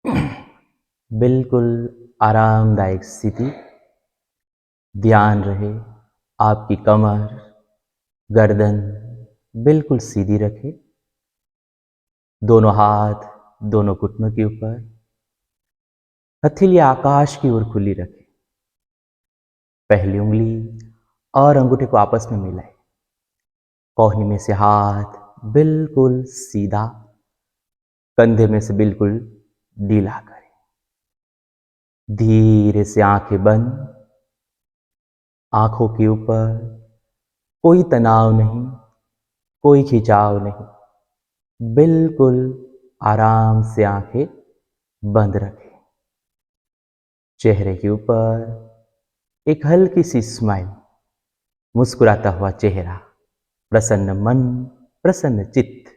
बिल्कुल आरामदायक स्थिति। ध्यान रहे आपकी कमर, गर्दन बिल्कुल सीधी रखें। दोनों हाथ दोनों घुटनों के ऊपर, हथेली आकाश की ओर खुली रखें। पहली उंगली और अंगूठे को आपस में मिलाएं। कोहनी में से हाथ बिल्कुल सीधा, कंधे में से बिल्कुल ढीला करें। धीरे से आंखें बंद। आंखों के ऊपर कोई तनाव नहीं, कोई खिंचाव नहीं। बिल्कुल आराम से आंखें बंद रखें। चेहरे के ऊपर एक हल्की सी स्माइल, मुस्कुराता हुआ चेहरा, प्रसन्न मन, प्रसन्न चित्त।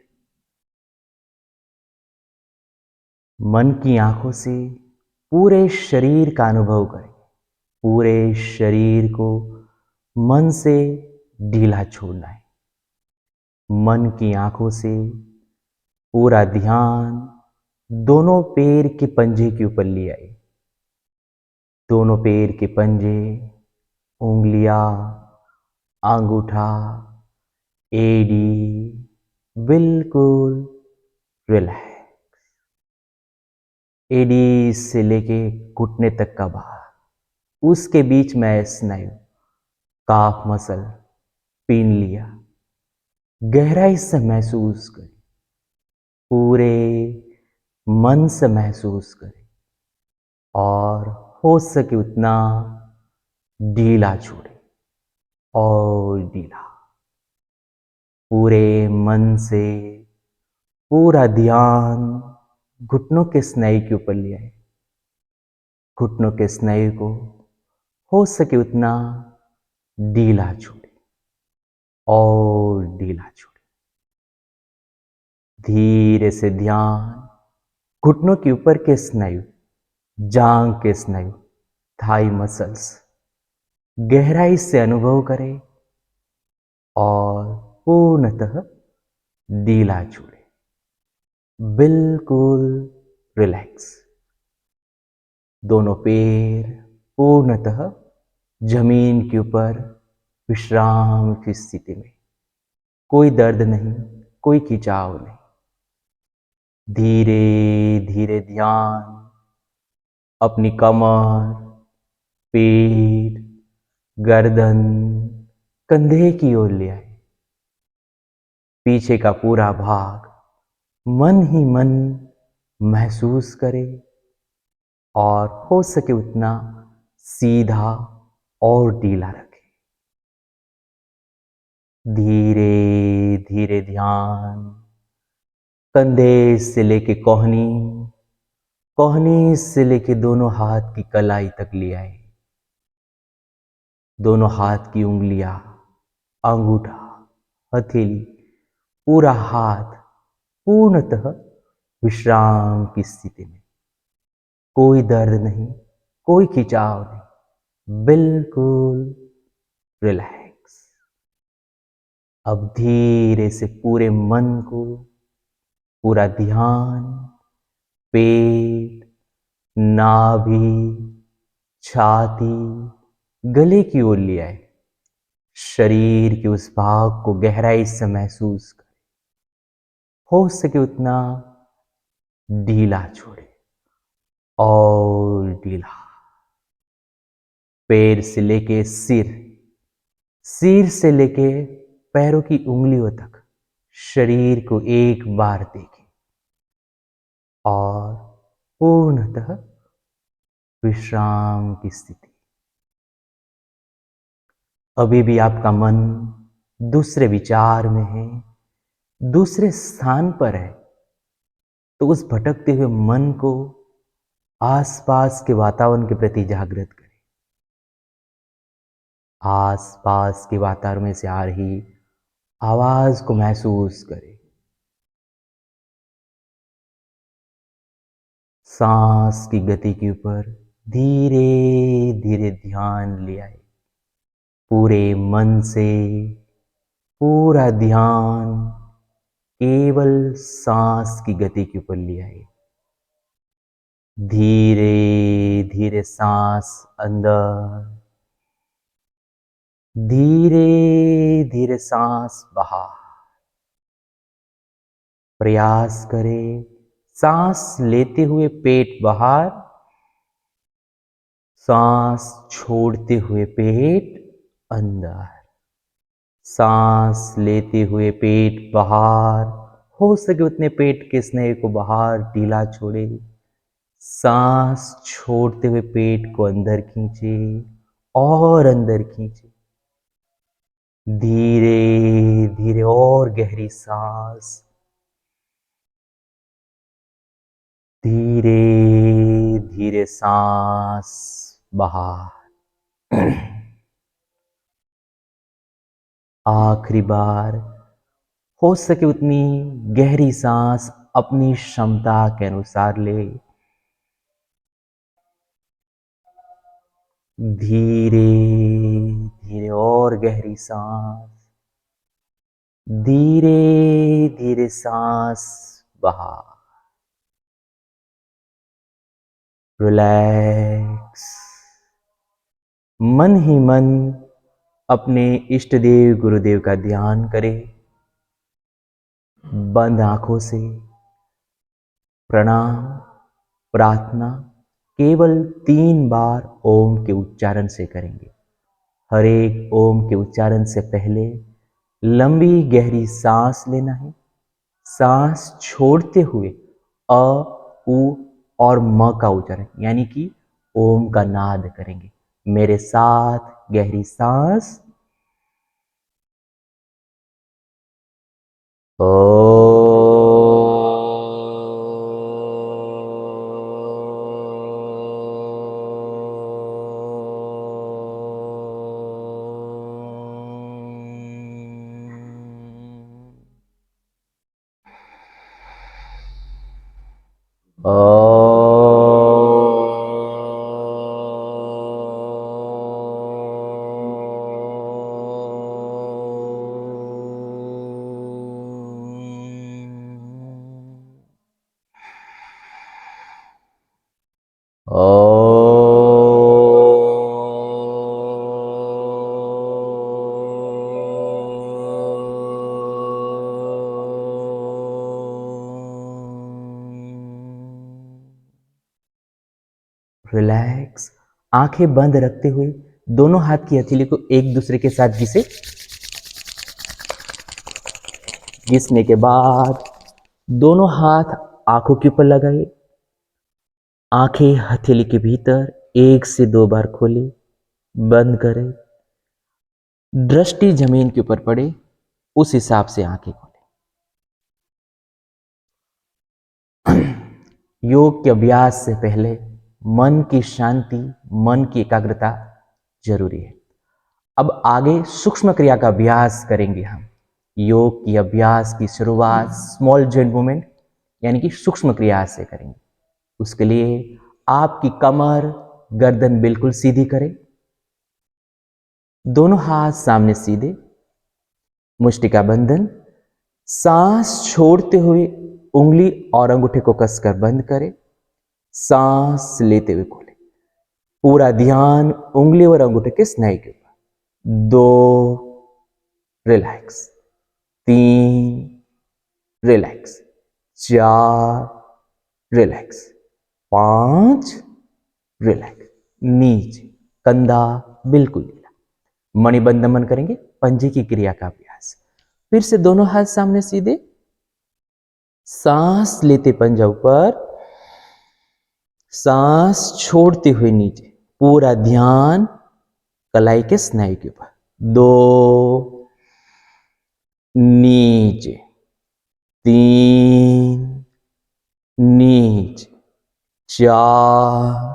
मन की आंखों से पूरे शरीर का अनुभव करें। पूरे शरीर को मन से ढीला छोड़ना है। मन की आंखों से पूरा ध्यान दोनों पैर के पंजे के ऊपर ले आए। दोनों पैर के पंजे, उंगलियां, अंगूठा, एड़ी बिल्कुल रिलैक्स। एड़ी से लेके घुटने तक का भाग, उसके बीच में स्नायु, काफ मसल, पिनलिया गहराई से महसूस करें। पूरे मन से महसूस करें और हो सके उतना ढीला छोड़ें और ढीला। पूरे मन से पूरा ध्यान घुटनों के स्नायु के ऊपर ले आए। घुटनों के स्नायु को हो सके उतना ढीला छोड़ें और ढीला छोड़ें। धीरे से ध्यान घुटनों के ऊपर के स्नायु, जांग के स्नायु, थाई मसल्स गहराई से अनुभव करें और पूर्णतः ढीला छोड़ें। बिल्कुल रिलैक्स। दोनों पैर पूर्णतः जमीन के ऊपर विश्राम की स्थिति में। कोई दर्द नहीं, कोई खिंचाव नहीं। धीरे धीरे ध्यान अपनी कमर, पेट, गर्दन, कंधे की ओर ले आए। पीछे का पूरा भाग मन ही मन महसूस करें और हो सके उतना सीधा और ढीला रखें। धीरे धीरे ध्यान कंधे से लेके कोहनी, कोहनी से लेके दोनों हाथ की कलाई तक ले आए। दोनों हाथ की उंगलियां, अंगूठा, हथेली, पूरा हाथ पूर्णतः विश्राम की स्थिति में। कोई दर्द नहीं, कोई खिंचाव नहीं, बिल्कुल रिलैक्स। अब धीरे से पूरे मन को, पूरा ध्यान पेट, नाभि, छाती, गले की ओर ले आए। शरीर के उस भाग को गहराई से महसूस करें। हो सके उतना ढीला छोड़े और ढीला। पैर से लेके सिर, सिर से लेके पैरों की उंगलियों तक शरीर को एक बार देखें और पूर्णतः विश्राम की स्थिति। अभी भी आपका मन दूसरे विचार में है, दूसरे स्थान पर है, तो उस भटकते हुए मन को आसपास के वातावरण के प्रति जागृत करें। आसपास के वातावरण में से आ रही आवाज को महसूस करें। सांस की गति के ऊपर धीरे धीरे ध्यान ले आए। पूरे मन से पूरा ध्यान केवल सांस की गति के ऊपर ले आए। धीरे धीरे सांस अंदर, धीरे धीरे सांस बाहर। प्रयास करें सांस लेते हुए पेट बाहर, सांस छोड़ते हुए पेट अंदर। सांस लेते हुए पेट बाहर, हो सके उतने पेट के स्नायु को बाहर ढीला छोड़े। सांस छोड़ते हुए पेट को अंदर खींचे और अंदर खींचे। धीरे धीरे और गहरी सांस, धीरे धीरे सांस बाहर। आखिरी बार, हो सके उतनी गहरी सांस अपनी क्षमता के अनुसार ले। धीरे धीरे और गहरी सांस, धीरे धीरे सांस बाहर। रिलैक्स। मन ही मन अपने इष्ट देव गुरुदेव का ध्यान करें। बंद आंखों से प्रणाम प्रार्थना केवल 3 बार ओम के उच्चारण से करेंगे। हर एक ओम के उच्चारण से पहले लंबी गहरी सांस लेना है। सांस छोड़ते हुए अ, उ और म का उच्चारण यानी कि ओम का नाद करेंगे। मेरे साथ गहरी सांस रिलैक्स। आंखें बंद रखते हुए दोनों हाथ की हथेली को एक दूसरे के साथ घिसे। घिसने के बाद दोनों हाथ आंखों के ऊपर लगाए। आंखें हथेली के भीतर 1 से 2 बार खोले, बंद करें। दृष्टि जमीन के ऊपर पड़े, उस हिसाब से आंखें खोलें। योग के अभ्यास से पहले मन की शांति, मन की एकाग्रता जरूरी है। अब आगे सूक्ष्म क्रिया का अभ्यास करेंगे हम। योग की अभ्यास की शुरुआत स्मॉल जॉइंट मूवमेंट यानी कि सूक्ष्म क्रिया से करेंगे। उसके लिए आपकी कमर गर्दन बिल्कुल सीधी करें। दोनों हाथ सामने सीधे, मुष्टिका बंधन। सांस छोड़ते हुए उंगली और अंगूठे को कसकर बंद करें। सांस लेते हुए खोलें। पूरा ध्यान उंगली और अंगूठे के स्नायु के ऊपर। 2 रिलैक्स, 3 रिलैक्स, 4 रिलैक्स, 5 रिलैक्स। नीचे कंधा बिल्कुल ढीला। मणिबंध नमन करेंगे, पंजे की क्रिया का अभ्यास। फिर से दोनों हाथ सामने सीधे। सांस लेते पंजा ऊपर, सांस छोड़ते हुए नीचे। पूरा ध्यान कलाई के स्नायु के ऊपर। 2 नीचे, 3 नीचे, 4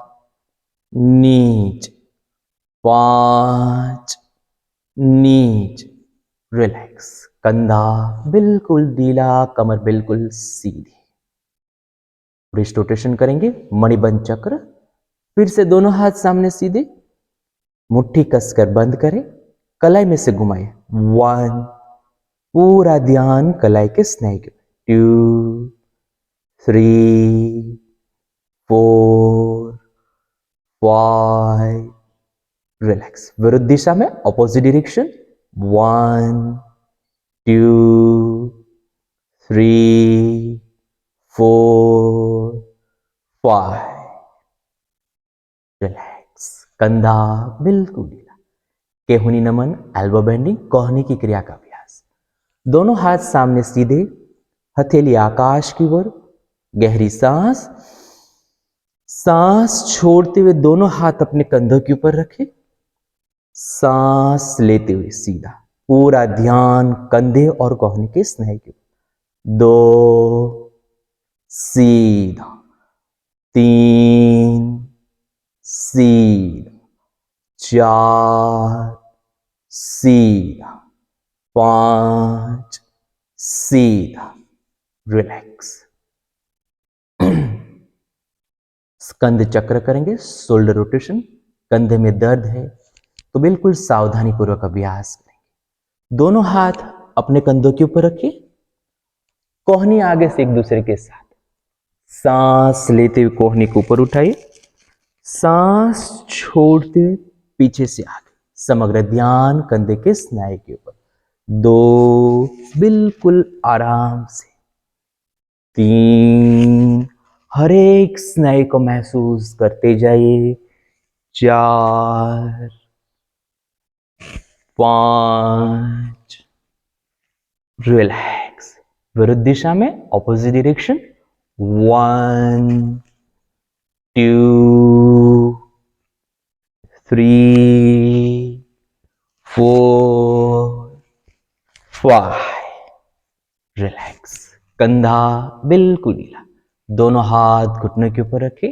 नीचे, 5 नीचे। रिलैक्स। कंधा बिल्कुल ढीला, कमर बिल्कुल सीधी। रिस्ट रोटेशन करेंगे, मणिबंध चक्र। फिर से दोनों हाथ सामने सीधे, मुट्ठी कसकर बंद करें, कलाई में से घुमाए। 1 पूरा ध्यान कलाई के स्नायु के। 2 3 4 5, रिलैक्स। विरुद्ध दिशा में ऑपोजिट डायरेक्शन 1 2 3 4 5, रिलैक्स। कंधा बिल्कुल ढीला। केहुनी नमन, एल्बो बेंडिंग, कोहनी की क्रिया का अभ्यास। दोनों हाथ सामने सीधे, हथेली आकाश की ओर, गहरी सांस। सांस छोड़ते हुए दोनों हाथ अपने कंधों के ऊपर रखें। सांस लेते हुए सीधा, पूरा ध्यान कंधे और कोहनी के स्नायु के ऊपर। 2 सीधा, 3 सीधा, 4 सीधा, 5 सीधा, रिलैक्स। स्कंद चक्र करेंगे, शोल्डर रोटेशन। कंधे में दर्द है तो बिल्कुल सावधानी पूर्वक अभ्यास करेंगे। दोनों हाथ अपने कंधों के ऊपर रखिए, कोहनी आगे से एक दूसरे के साथ। सांस लेते हुए कोहनी को ऊपर उठाइए, सांस छोड़ते हुए पीछे से आगे। समग्र ध्यान कंधे के स्नायु के ऊपर। 2 बिल्कुल आराम से, 3 हर एक स्नायु को महसूस करते जाइए, 4 5, रिलैक्स। विरुद्ध दिशा में ऑपोजिट डायरेक्शन 1 2 3 4 5, रिलैक्स। कंधा बिल्कुल ढीला। दोनों हाथ घुटनों के ऊपर रखें।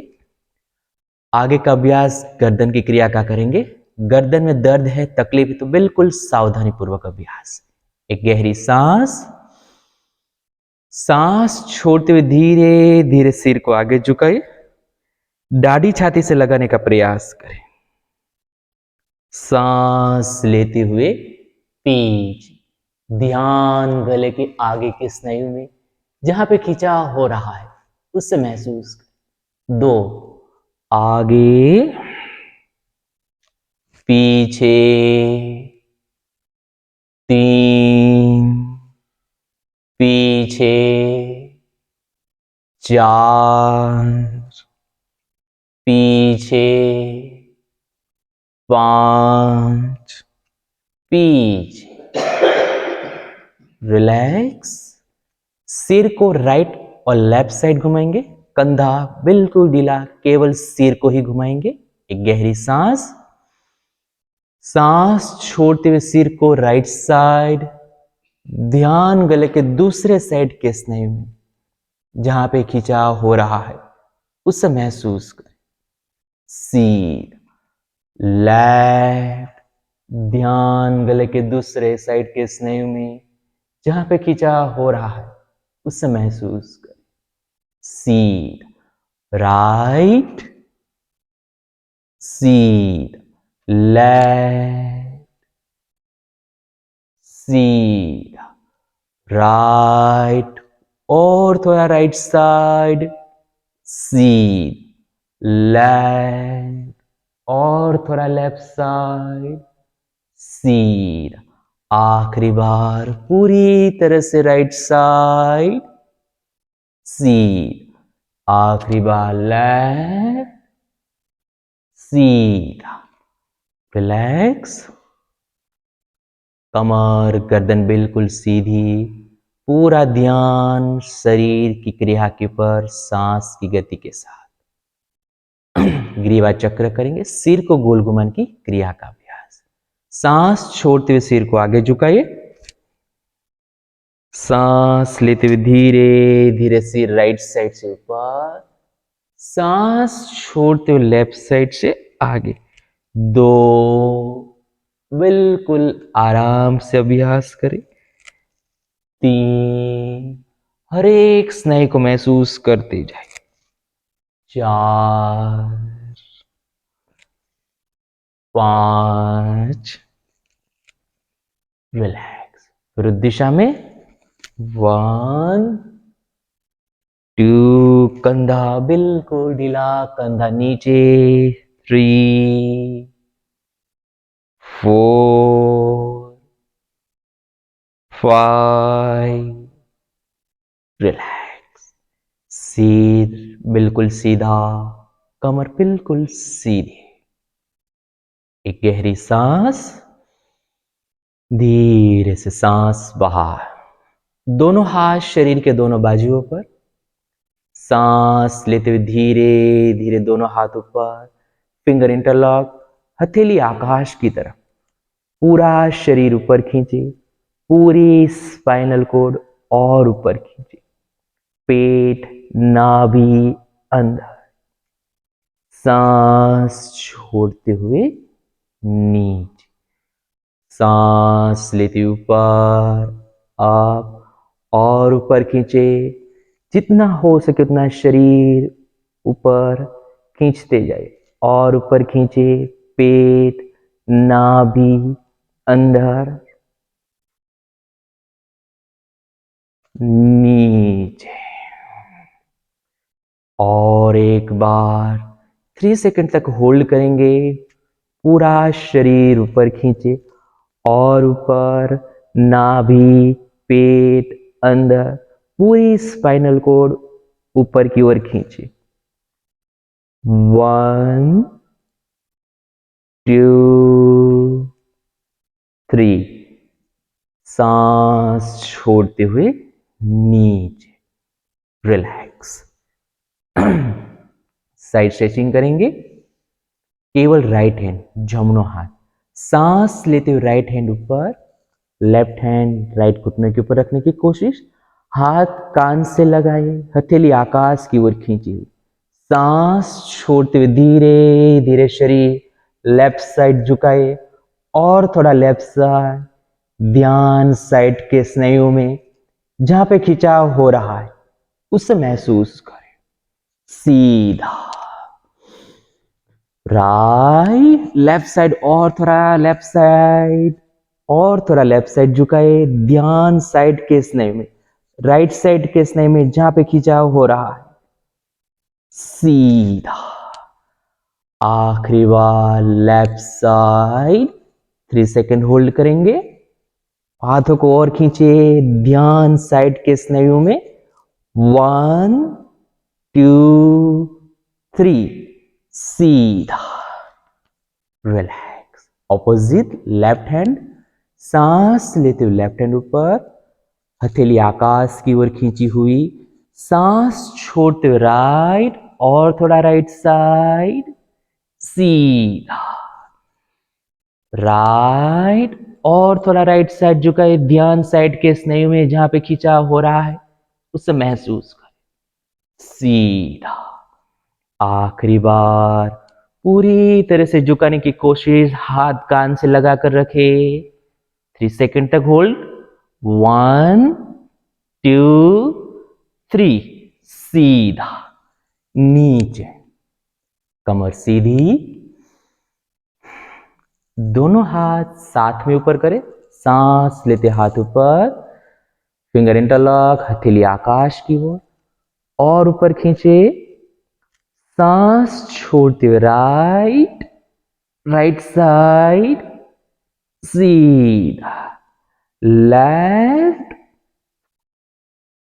आगे का अभ्यास गर्दन की क्रिया का करेंगे। गर्दन में दर्द है, तकलीफ है तो बिल्कुल सावधानी पूर्वक अभ्यास। एक गहरी सांस। सांस छोड़ते हुए धीरे धीरे सिर को आगे झुकाइए, दाढ़ी छाती से लगाने का प्रयास करें। सांस लेते हुए पीछे, ध्यान गले के आगे के स्नायु में, जहां पे खिंचाव हो रहा है उससे महसूस करें। 2 आगे पीछे, 3 पीछे, 4 पीछे, 5 पीछे, रिलैक्स। सिर को राइट और लेफ्ट साइड घुमाएंगे, कंधा बिल्कुल ढीला, केवल सिर को ही घुमाएंगे। एक गहरी सांस। सांस छोड़ते हुए सिर को राइट साइड, ध्यान गले के दूसरे साइड के स्नायु में, जहां पे खिंचाव हो रहा है उसे महसूस करें। सीध लेफ्ट, ध्यान गले के दूसरे साइड के स्नायु में, जहां पे खिंचाव हो रहा है उसे महसूस करें। सीध राइट, सीध लेफ्ट, सीधा राइट, और थोड़ा राइट साइड, सीध लेफ्ट, और थोड़ा लेफ्ट साइड, सीधा। आखिरी बार पूरी तरह से राइट साइड, सीध। आखिरी बार लेफ्ट, सीधा, रिलैक्स। कमर गर्दन बिल्कुल सीधी, पूरा ध्यान शरीर की क्रिया के ऊपर, सांस की गति के साथ। ग्रीवा चक्र करेंगे, सिर को गोल घुमाने की क्रिया का अभ्यास। सांस छोड़ते हुए सिर को आगे झुकाइए, सांस लेते हुए धीरे धीरे सिर राइट साइड से ऊपर, सांस छोड़ते हुए लेफ्ट साइड से आगे। 2 बिल्कुल आराम से अभ्यास करें। 3 हर एक स्नायु को महसूस करते जाए। 4 5, रिलैक्स। विरुद्ध दिशा में 1 2 कंधा बिल्कुल ढीला, कंधा नीचे। 3, 4, 5, रिलैक्स। सिर बिल्कुल सीधा, कमर बिल्कुल सीधी। एक गहरी सांस, धीरे से सांस बाहर। दोनों हाथ शरीर के दोनों बाजुओं पर। सांस लेते हुए धीरे धीरे दोनों हाथ ऊपर, फिंगर इंटरलॉक, हथेली आकाश की तरफ। पूरा शरीर ऊपर खींचे, पूरी स्पाइनल कॉर्ड और ऊपर खींचे। पेट, नाभि अंदर। सांस छोड़ते हुए नीचे। सांस लेते ऊपर, आप और ऊपर खींचे। जितना हो सके उतना शरीर ऊपर खींचते जाए और ऊपर खींचे। पेट, नाभि अंदर, नीचे। और एक बार 3 सेकंड तक होल्ड करेंगे। पूरा शरीर ऊपर खींचे और ऊपर, नाभि, पेट अंदर, पूरी स्पाइनल कॉर्ड ऊपर की ओर खींचे। 1, 2, 3। सांस छोड़ते हुए नीचे, रिलैक्स। साइड स्ट्रेचिंग करेंगे। केवल राइट हैंड, जमनो हाथ। सांस लेते हुए राइट हैंड ऊपर, लेफ्ट हैंड राइट घुटने के ऊपर रखने की कोशिश। हाथ कान से लगाए, हथेली आकाश की ओर खींची हुई। सांस छोड़ते हुए धीरे धीरे शरीर लेफ्ट साइड झुकाए और थोड़ा लेफ्ट साइड। ध्यान साइड के स्नायुओं में जहां पे खिंचाव हो रहा है उसे महसूस करें। सीधा राइट, लेफ्ट साइड और थोड़ा लेफ्ट साइड और थोड़ा लेफ्ट साइड झुकाए। ध्यान साइड के स्नायु में, राइट साइड के स्नायु में जहां पे खिंचाव हो रहा है। सीधा। आखिरी बार लेफ्ट साइड। 3 सेकंड होल्ड करेंगे। हाथों को और खींचे, ध्यान साइड के स्नायु में। 1, 2, 3। सीधा, रिलैक्स। Opposite left hand. सांस लेते हुए लेफ्ट हैंड ऊपर, हथेली आकाश की ओर खींची हुई। सांस छोड़ते हुए राइट और थोड़ा राइट साइड। सीधा राइट और थोड़ा राइट साइड झुकाए। ध्यान साइड के स्नायु में जहां पे खिंचाव हो रहा है उसे महसूस करें। सीधा। आखिरी बार पूरी तरह से झुकाने की कोशिश, हाथ कान से लगाकर रखे। 3 सेकंड तक होल्ड। 1, 2, 3। सीधा नीचे, कमर सीधी। दोनों हाथ साथ में ऊपर करें। सांस लेते हाथ ऊपर, फिंगर इंटरलॉक, हथेली आकाश की ओर और ऊपर खींचे। सांस छोड़ते हुए राइट, राइट साइड। सीधा लेफ्ट,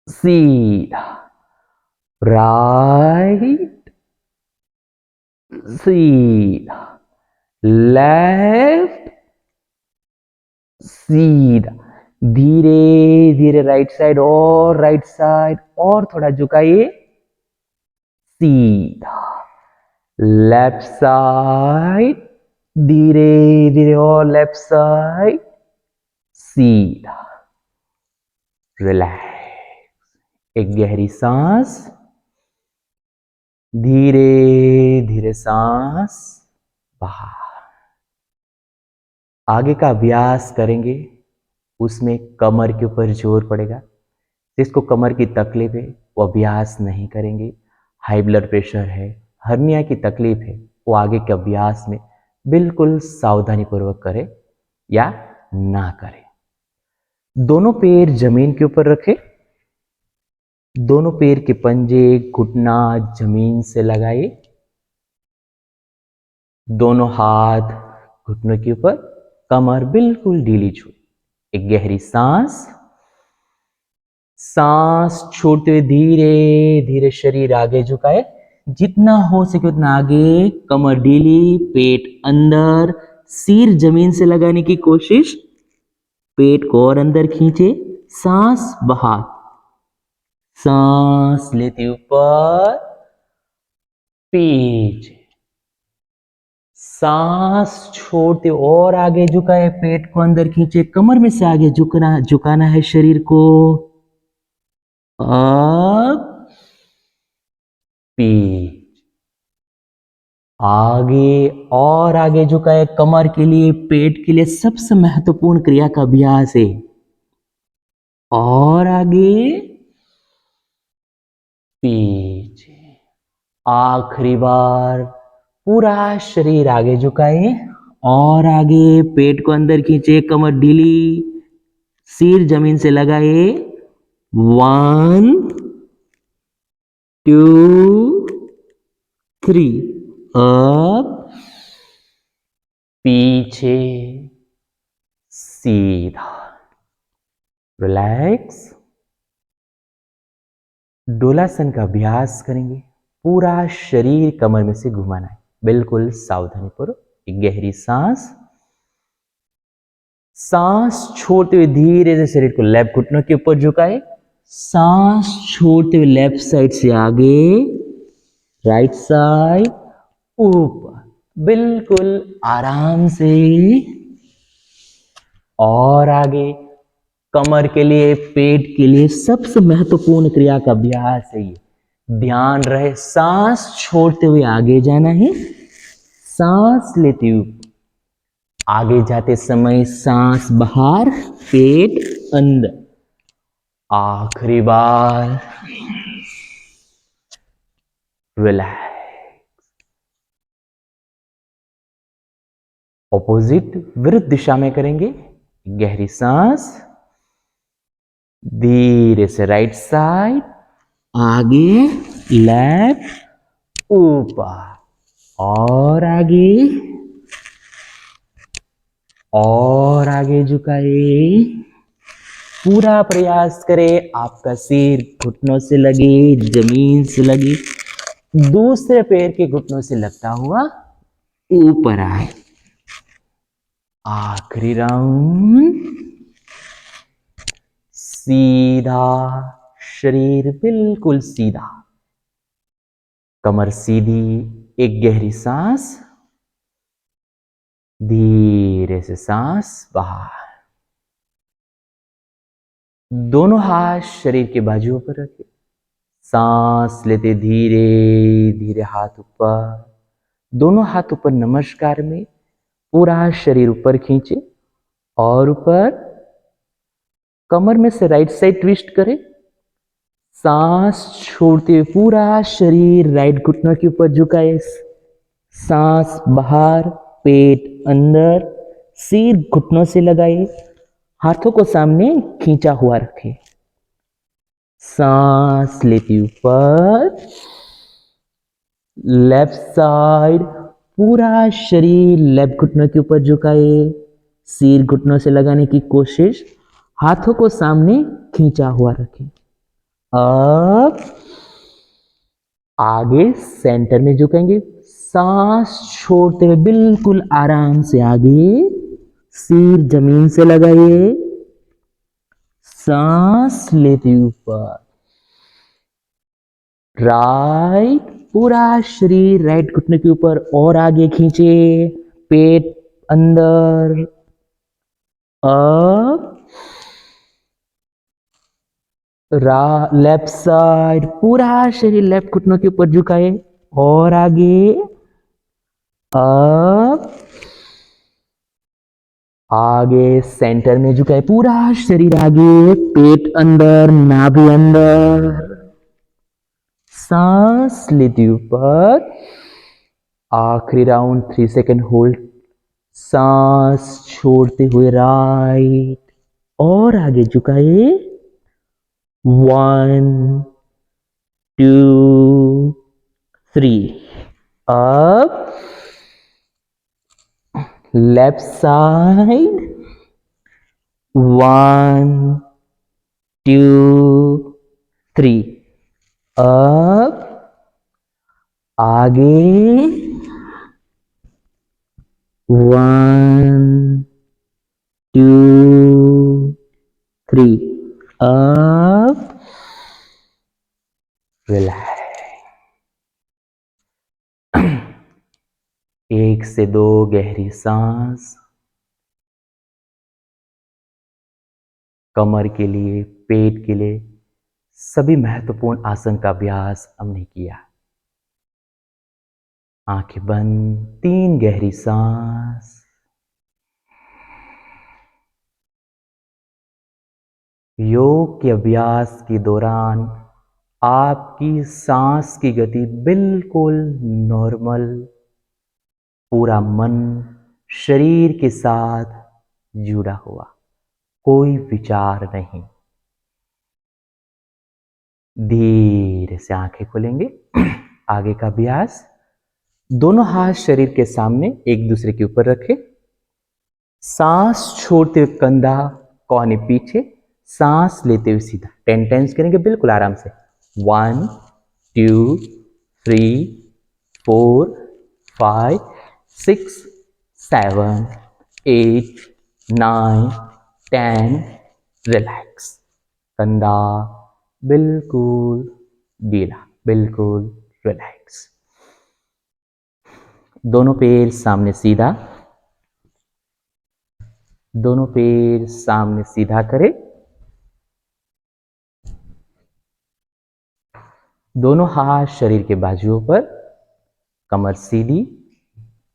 सीधा राइट, सीधा लेफ्ट, सीधा। धीरे धीरे राइट साइड और थोड़ा झुकाइए। सीधा लेफ्ट साइड, धीरे धीरे और लेफ्ट साइड। सीधा, रिलैक्स। एक गहरी सांस, धीरे धीरे सांस बाहर। आगे का अभ्यास करेंगे, उसमें कमर के ऊपर जोर पड़ेगा। जिसको कमर की तकलीफ है वो अभ्यास नहीं करेंगे। हाई ब्लड प्रेशर है, हर्निया की तकलीफ है, वो आगे के अभ्यास में बिल्कुल सावधानी पूर्वक करें या ना करें। दोनों पैर जमीन के ऊपर रखें। दोनों पैर के पंजे घुटना जमीन से लगाए, दोनों हाथ घुटनों के ऊपर, कमर बिल्कुल ढीली छोड़ी। एक गहरी सांस, सांस छोड़ते हुए धीरे धीरे शरीर आगे झुकाए, जितना हो सके उतना आगे, कमर ढीली, पेट अंदर, सिर जमीन से लगाने की कोशिश, पेट को और अंदर खींचे, सांस बाहर, सांस लेते ऊपर, पीछे, सांस छोड़ते और आगे झुकाए, पेट को अंदर खींचे, कमर में से आगे झुकाना है शरीर को, अब पीछे, आगे और आगे झुकाए, कमर के लिए, पेट के लिए सबसे महत्वपूर्ण क्रिया का अभ्यास है, और आगे, पीछे, आखिरी बार पूरा शरीर आगे झुकाए और आगे, पेट को अंदर खींचे, कमर ढीली, सिर जमीन से लगाए, 1 2 3, अब पीछे, सीधा, रिलैक्स। डोलासन का अभ्यास करेंगे, पूरा शरीर कमर में से घुमाना है, बिल्कुल सावधानी पूर्वक। एक गहरी सांस, सांस छोड़ते हुए धीरे से शरीर को लेफ्ट घुटनों के ऊपर झुकाए, सांस छोड़ते हुए लेफ्ट साइड से आगे, राइट साइड ऊपर, बिल्कुल आराम से, और आगे, कमर के लिए, पेट के लिए सबसे महत्वपूर्ण क्रिया का अभ्यास है ये। ध्यान रहे सांस छोड़ते हुए आगे जाना है, सांस लेते हुए आगे जाते समय सांस बाहर, पेट अंदर, आखिरी बार, रिलैक्स। ऑपोजिट विरुद्ध दिशा में करेंगे, गहरी सांस, धीरे से राइट साइड, आगे, लेफ्ट ऊपर, और आगे झुकाए, पूरा प्रयास करें आपका सिर घुटनों से लगे, जमीन से लगे, दूसरे पैर के घुटनों से लगता हुआ ऊपर आए। आखिरी राउंड, सीधा, शरीर बिल्कुल सीधा, कमर सीधी, एक गहरी सांस, धीरे से सांस बाहर, दोनों हाथ शरीर के बाजुओं पर रखें, सांस लेते धीरे धीरे हाथ ऊपर, दोनों हाथ ऊपर नमस्कार में, पूरा शरीर ऊपर खींचे और ऊपर, कमर में से राइट साइड ट्विस्ट करें, सांस छोड़ते हुए पूरा शरीर राइट घुटनों के ऊपर झुकाए, सांस बाहर, पेट अंदर, सिर घुटनों से लगाए, हाथों को सामने खींचा हुआ रखें, सांस लेते ऊपर, लेफ्ट साइड, पूरा शरीर लेफ्ट घुटनों के ऊपर झुकाए, सिर घुटनों से लगाने की कोशिश, हाथों को सामने खींचा हुआ रखें। अब आगे सेंटर में झुकेंगे, सांस छोड़ते हुए बिल्कुल आराम से आगे, सिर जमीन से लगाइए, सांस लेते ऊपर, राइट, पूरा शरीर राइट घुटने के ऊपर और आगे खींचे, पेट अंदर, अब लेफ्ट साइड, पूरा शरीर लेफ्ट घुटनों के ऊपर झुकाए और आगे, अब आगे सेंटर में झुकाए, पूरा शरीर आगे, पेट अंदर, नाभि अंदर, सांस लेते ऊपर, आखिरी राउंड 3 सेकेंड होल्ड, सांस छोड़ते हुए राइट और आगे झुकाए, 1 2 3 up, left side, 1 2 3 up, आगे, 1 2 3 up, रिलैक्स। 1 से 2 गहरी सांस। कमर के लिए, पेट के लिए सभी महत्वपूर्ण आसन का अभ्यास हमने किया। आंखें बंद, 3 गहरी सांस। योग के अभ्यास के दौरान आपकी सांस की गति बिल्कुल नॉर्मल, पूरा मन शरीर के साथ जुड़ा हुआ, कोई विचार नहीं। धीरे से आंखें खोलेंगे। आगे का अभ्यास, दोनों हाथ शरीर के सामने एक दूसरे के ऊपर रखें। सांस छोड़ते हुए कंधा कोहनी पीछे, सांस लेते हुए सीधा। 10 टाइम्स करेंगे बिल्कुल आराम से। 1 2 3 4 5 6 7 8 9 10। रिलैक्स। कंधा बिल्कुल ढीला, बिल्कुल रिलैक्स। दोनों पैर सामने सीधा, दोनों पैर सामने सीधा करें। दोनों हाथ शरीर के बाजुओं पर, कमर सीधी।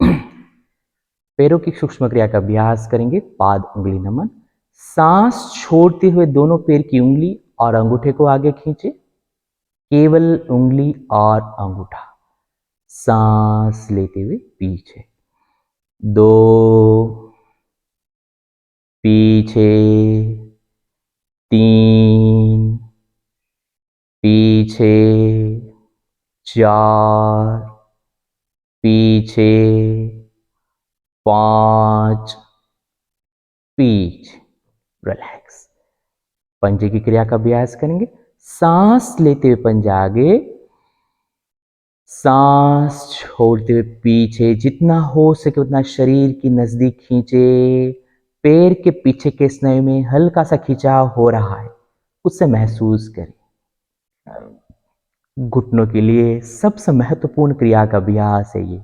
पैरों की सूक्ष्म क्रिया का अभ्यास करेंगे। पाद उंगली नमन। सांस छोड़ते हुए दोनों पैर की उंगली और अंगूठे को आगे खींचे। केवल उंगली और अंगूठा। सांस लेते हुए पीछे। 2 पीछे, 3 पीछे, 4 पीछे, 5 पीछे। रिलैक्स। पंजे की क्रिया का अभ्यास करेंगे। सांस लेते हुए पंजा आगे, सांस छोड़ते हुए पीछे। जितना हो सके उतना शरीर की नजदीक खींचे। पैर के पीछे के स्नायु में हल्का सा खिंचाव हो रहा है, उसे महसूस करें। घुटनों के लिए सबसे महत्वपूर्ण क्रिया का अभ्यास है ये।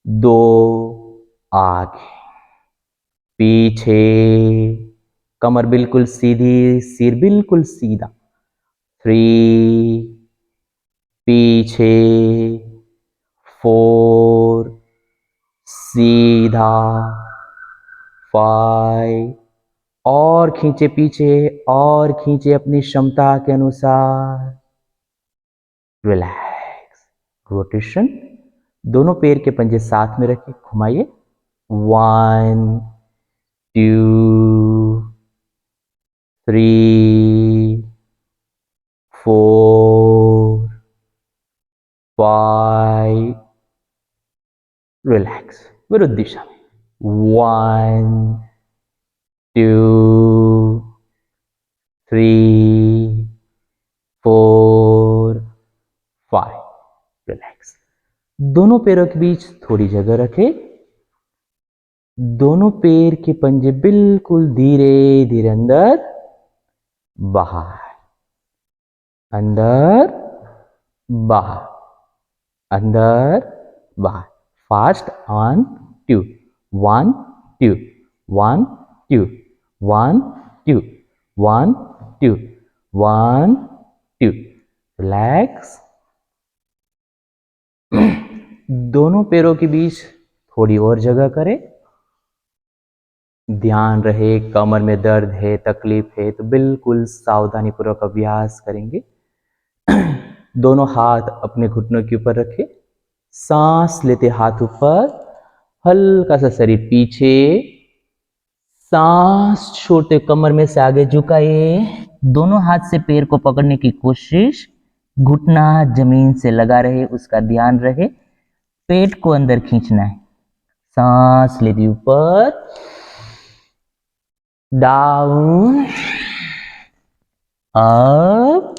2 आगे, पीछे, कमर बिल्कुल सीधी, सिर बिल्कुल सीधा। 3 पीछे, 4 सीधा, 5 और खींचे पीछे, और खींचे अपनी क्षमता के अनुसार। रिलैक्स। रोटेशन। दोनों पैर के पंजे साथ में रखें, घुमाइए। 1 2 3 4 5। रिलैक्स। विरुद्ध दिशा में। 1 2 3 4 5। रिलैक्स। दोनों पैरों के बीच थोड़ी जगह रखें। दोनों पैर के पंजे बिल्कुल धीरे धीरे अंदर बाहर, अंदर बाहर, अंदर बाहर। फास्ट। 1 2 1 2 1 2 1 2 1 2 1 2। रिलैक्स। दोनों पैरों के बीच थोड़ी और जगह करें। ध्यान रहे, कमर में दर्द है, तकलीफ है तो बिल्कुल सावधानी पूर्वक अभ्यास करेंगे। दोनों हाथ अपने घुटनों के ऊपर रखें। सांस लेते हाथ ऊपर, हल्का सा शरीर पीछे। सांस छोड़ते कमर में से आगे झुकाइए। दोनों हाथ से पैर को पकड़ने की कोशिश। घुटना जमीन से लगा रहे, उसका ध्यान रहे। पेट को अंदर खींचना है। सांस लेते ऊपर, down, up,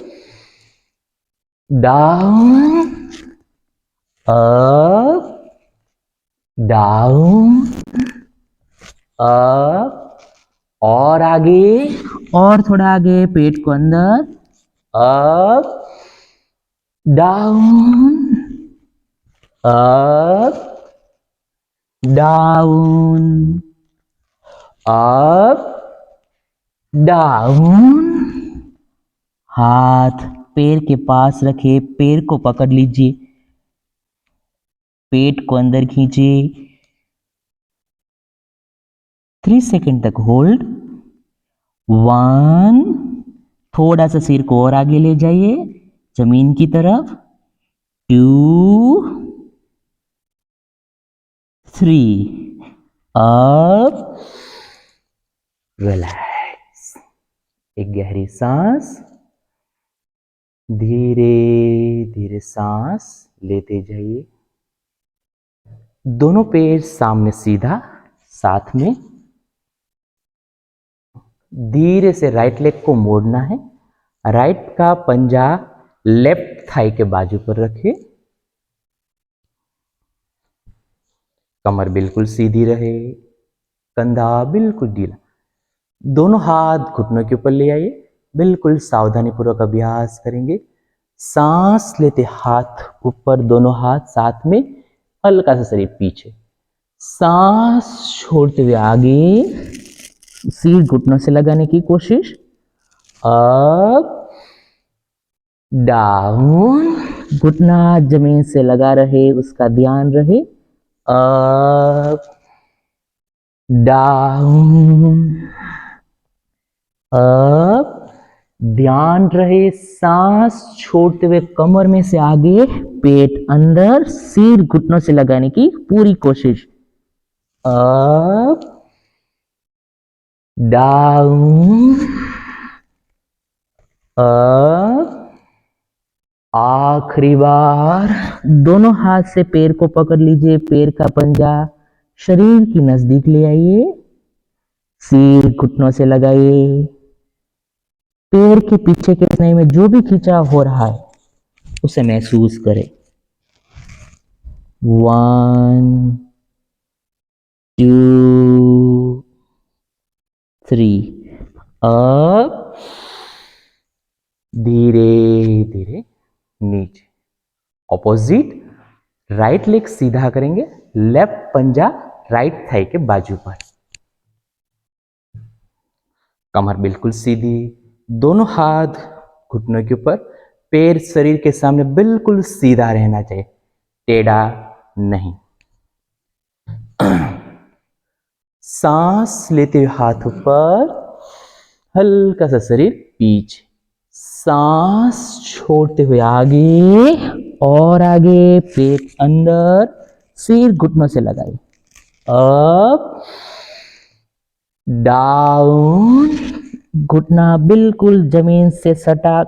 down, up, down, up, और आगे, और थोड़ा आगे, पेट को अंदर, up, down, up, down, up, down. हाथ पैर के पास रखे, पैर को पकड़ लीजिए, पेट को अंदर खींचिए। 3 सेकंड तक होल्ड। 1, थोड़ा सा सिर को और आगे ले जाइए जमीन की तरफ। 2, 3, अप, रिलैक्स। एक गहरी सांस, धीरे धीरे सांस लेते जाइए। दोनों पैर सामने सीधा, साथ में धीरे से राइट लेग को मोड़ना है। राइट का पंजा लेफ्ट थाई के बाजू पर रखिए। कमर बिल्कुल सीधी रहे, कंधा बिल्कुल ढीला। दोनों हाथ घुटनों के ऊपर ले आइए। बिल्कुल सावधानी पूर्वक अभ्यास करेंगे। सांस लेते हाथ ऊपर, दोनों हाथ साथ में, हल्का सा शरीर पीछे। सांस छोड़ते हुए आगे, सिर घुटनों से लगाने की कोशिश। अप, डाउन, घुटना जमीन से लगा रहे, उसका ध्यान रहे। अप, डाउन, अप, ध्यान रहे सांस छोड़ते हुए कमर में से आगे, पेट अंदर, सिर घुटनों से लगाने की पूरी कोशिश। अप, डाउन, अप, आखिरी बार। दोनों हाथ से पैर को पकड़ लीजिए, पैर का पंजा शरीर की नजदीक ले आइए, सिर घुटनों से लगाइए। पैर के पीछे के स्नायु में जो भी खिंचाव हो रहा है उसे महसूस करें। 1, 2, 3, अप, धीरे धीरे नीचे। ऑपोजिट, राइट लेग सीधा करेंगे, लेफ्ट पंजा राइट थाई के बाजू पर। कमर बिल्कुल सीधी, दोनों हाथ घुटनों के ऊपर, पैर शरीर के सामने बिल्कुल सीधा रहना चाहिए, टेढ़ा नहीं। सांस लेते हुए हाथ ऊपर, हल्का सा शरीर पीछे। सांस छोड़ते हुए आगे और आगे, पेट अंदर, सिर घुटनों से लगाइए। अप, डाउन, घुटना बिल्कुल जमीन से सटा।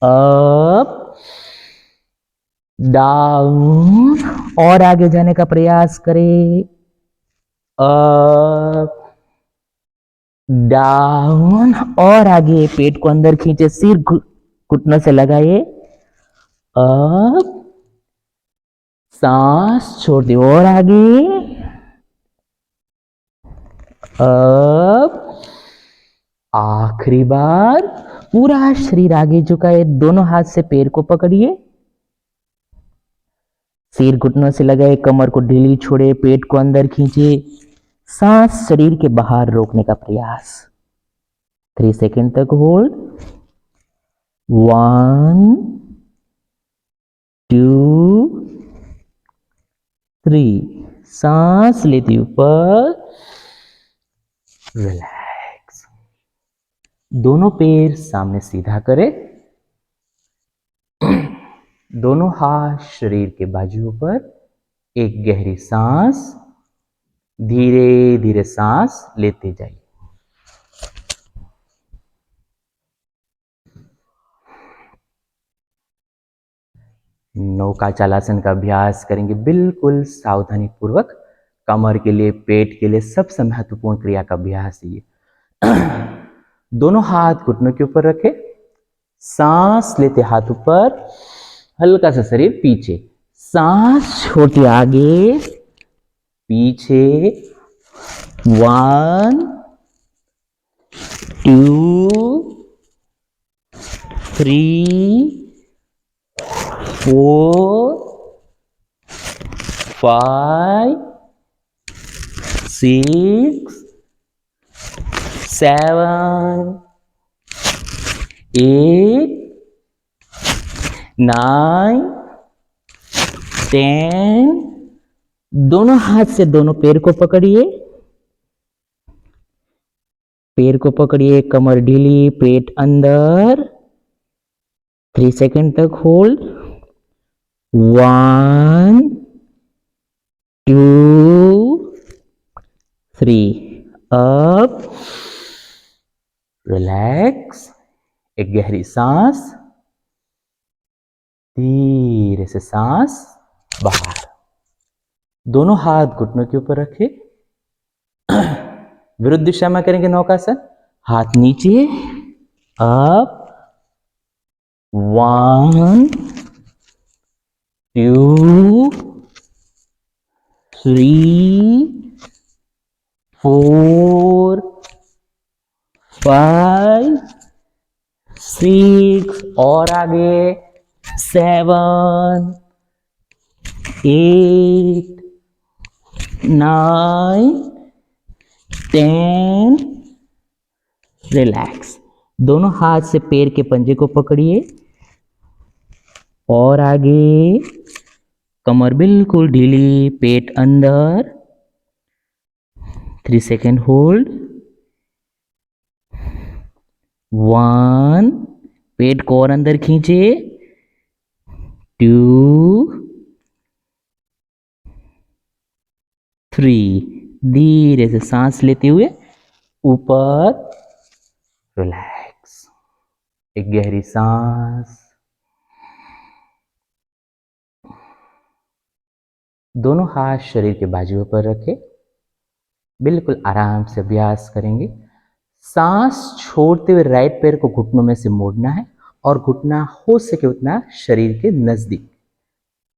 अप, डाउन, और आगे जाने का प्रयास करें। अप, डाउन, और आगे, पेट को अंदर खींचे, सिर घुटनों से लगाइए। अप, सांस छोड़ दी और आगे। अप, आखिरी बार। पूरा शरीर आगे झुकाए, दोनों हाथ से पैर को पकड़िए, सिर घुटनों से लगाए, कमर को ढीली छोड़े, पेट को अंदर खींचे, सांस शरीर के बाहर रोकने का प्रयास। 3 सेकंड तक होल्ड। 1, 2, 3, सांस लेते ऊपर, रिलैक्स। दोनों पैर सामने सीधा करें, दोनों हाथ शरीर के बाजुओं पर। एक गहरी सांस, धीरे धीरे सांस लेते जाइए। नौका चालासन का अभ्यास करेंगे बिल्कुल सावधानी पूर्वक। कमर के लिए, पेट के लिए सबसे महत्वपूर्ण क्रिया का अभ्यास है ये। दोनों हाथ घुटनों के ऊपर रखें, सांस लेते हाथ ऊपर, हल्का सा शरीर पीछे, सांस छोड़ते आगे पीछे। 1 2 3 4 5 6 7 8 9 10। दोनों हाथ से दोनों पैर को पकड़िए, पैर को पकड़िए, कमर ढीली, पेट अंदर। 3 सेकंड तक होल्ड। 1 2 3 up, relax. एक गहरी सांस, धीरे से सांस बाहर। दोनों हाथ घुटनों के ऊपर रखें, विरुद्ध दिशा में करेंगे नौकासन। हाथ नीचे, अप। 1 2 3 4 5 6 और आगे 7 8 9 10। रिलैक्स। दोनों हाथ से पैर के पंजे को पकड़िए और आगे, कमर बिल्कुल ढीली, पेट अंदर। 3 सेकंड होल्ड। 1, पेट को और अंदर खींचे। 2 3, धीरे से सांस लेते हुए ऊपर, रिलैक्स। एक गहरी सांस। दोनों हाथ शरीर के बाजुओं पर रखें, बिल्कुल आराम से अभ्यास करेंगे। सांस छोड़ते हुए राइट पैर को घुटनों में से मोड़ना है और घुटना हो सके उतना शरीर के नजदीक।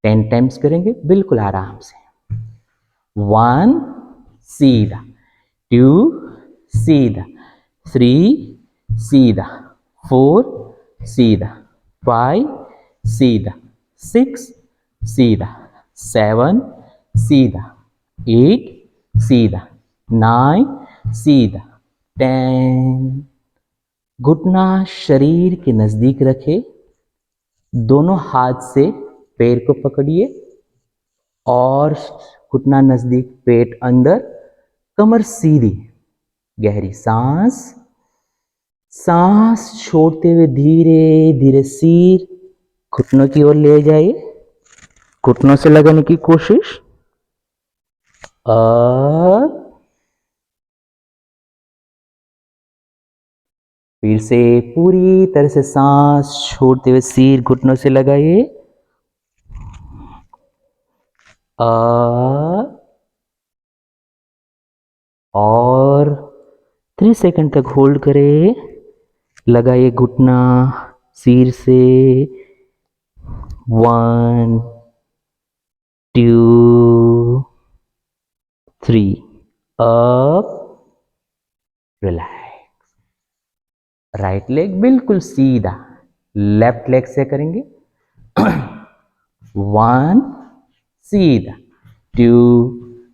10 टाइम्स करेंगे बिल्कुल आराम से। 1 सीधा, 2 सीधा, 3 सीधा, 4 सीधा, 5 सीधा, 6 सीधा, 7 सीधा, 8 सीधा, 9 सीधा, 10। घुटना शरीर के नजदीक रखे, दोनों हाथ से पैर को पकड़िए और घुटना नजदीक, पेट अंदर, कमर सीधी। गहरी सांस। सांस छोड़ते हुए धीरे धीरे सिर घुटनों की ओर ले जाइए, घुटनों से लगाने की कोशिश। अप, फिर से पूरी तरह से सांस छोड़ते हुए सिर घुटनों से लगाइए। अप, और 3 सेकंड तक होल्ड करें। लगाइए घुटना सिर से। 1 2 3 अप, रिलैक्स। राइट लेग बिल्कुल सीधा, लेफ्ट लेग से करेंगे। 1 सीधा, 2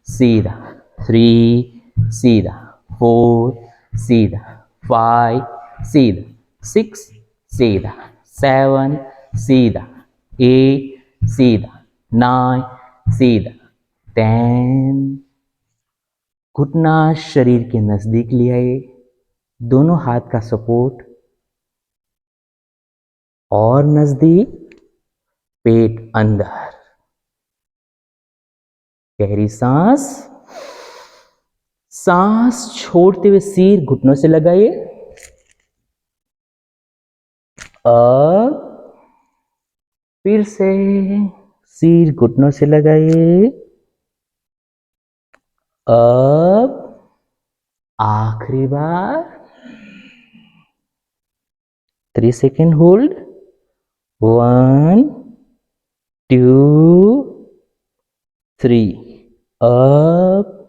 सीधा, 3 सीधा, 4 सीधा, 5 सीधा, 6 सीधा, 7 सीधा, 8 सीधा, 9 सीधा, 10। घुटना शरीर के नजदीक ले आइए, दोनों हाथ का सपोर्ट और नजदीक, पेट अंदर। गहरी सांस। सांस छोड़ते हुए सिर घुटनों से लगाइए। अप, फिर से सिर घुटनों से लगाइए। अब आखिरी बार 3 सेकेंड होल्ड। 1 2 3। अब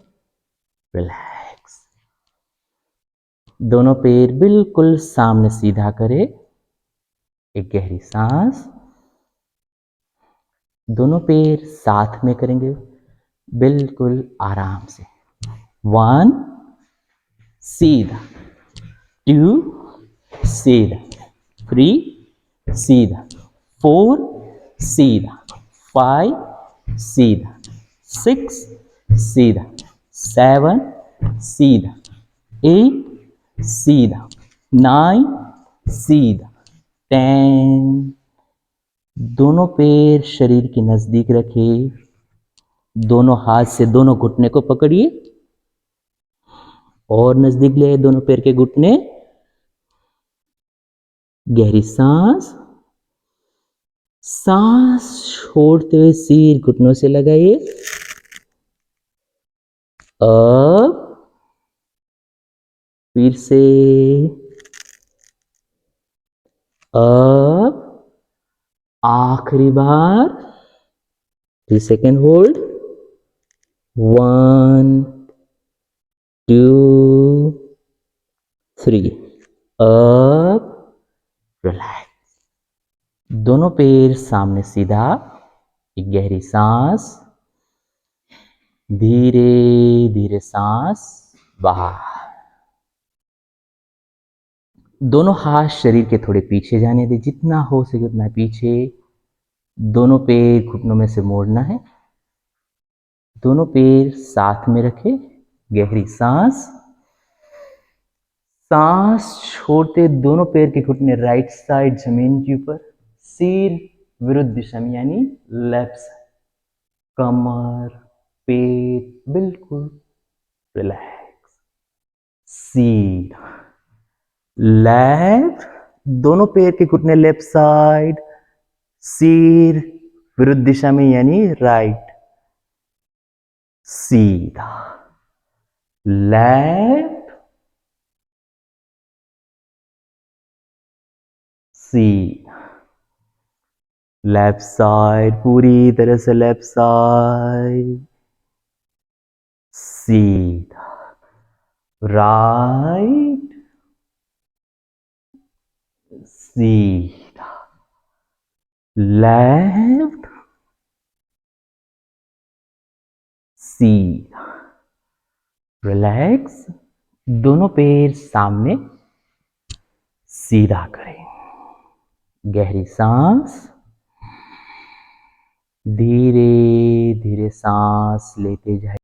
रिलैक्स। दोनों पैर बिल्कुल सामने सीधा करें। एक गहरी सांस। दोनों पैर साथ में करेंगे बिल्कुल आराम से। 1 सीधा, 2 सीधा, 3 सीधा, 4 सीधा, 5 सीधा, 6 सीधा, 7 सीधा, 8 सीधा, 9 सीधा, 10। दोनों पैर शरीर के नजदीक रखिए। दोनों हाथ से दोनों घुटने को पकड़िए और नजदीक ले दोनों पैर के घुटने। गहरी सांस। सांस छोड़ते हुए सिर घुटनों से लगाइए। अब फिर से। अब आखिरी बार 3 सेकेंड होल्ड। 1 2 3। अब रिलैक्स। दोनों पैर सामने सीधा। एक गहरी सांस। धीरे धीरे सांस बाहर। दोनों हाथ शरीर के थोड़े पीछे जाने दें, जितना हो सके उतना पीछे। दोनों पैर घुटनों में से मोड़ना है। दोनों पैर साथ में रखें। गहरी सांस। सांस छोड़ते दोनों पैर के घुटने राइट साइड जमीन के ऊपर, सिर विरुद्ध दिशा में यानी लेफ्ट साइड। कमर पेट बिल्कुल रिलैक्स। सीधा लेफ्ट। दोनों पैर के घुटने लेफ्ट साइड, सिर विरुद्ध दिशा में यानी राइट। सीधा लेफ्ट सीधा। लेफ्ट साइड पूरी तरह से लेफ्ट साइड। सीधा राइट सीधा लेफ्ट सीधा। रिलैक्स। दोनों पैर सामने सीधा करें। गहरी सांस। धीरे धीरे सांस लेते जाइए।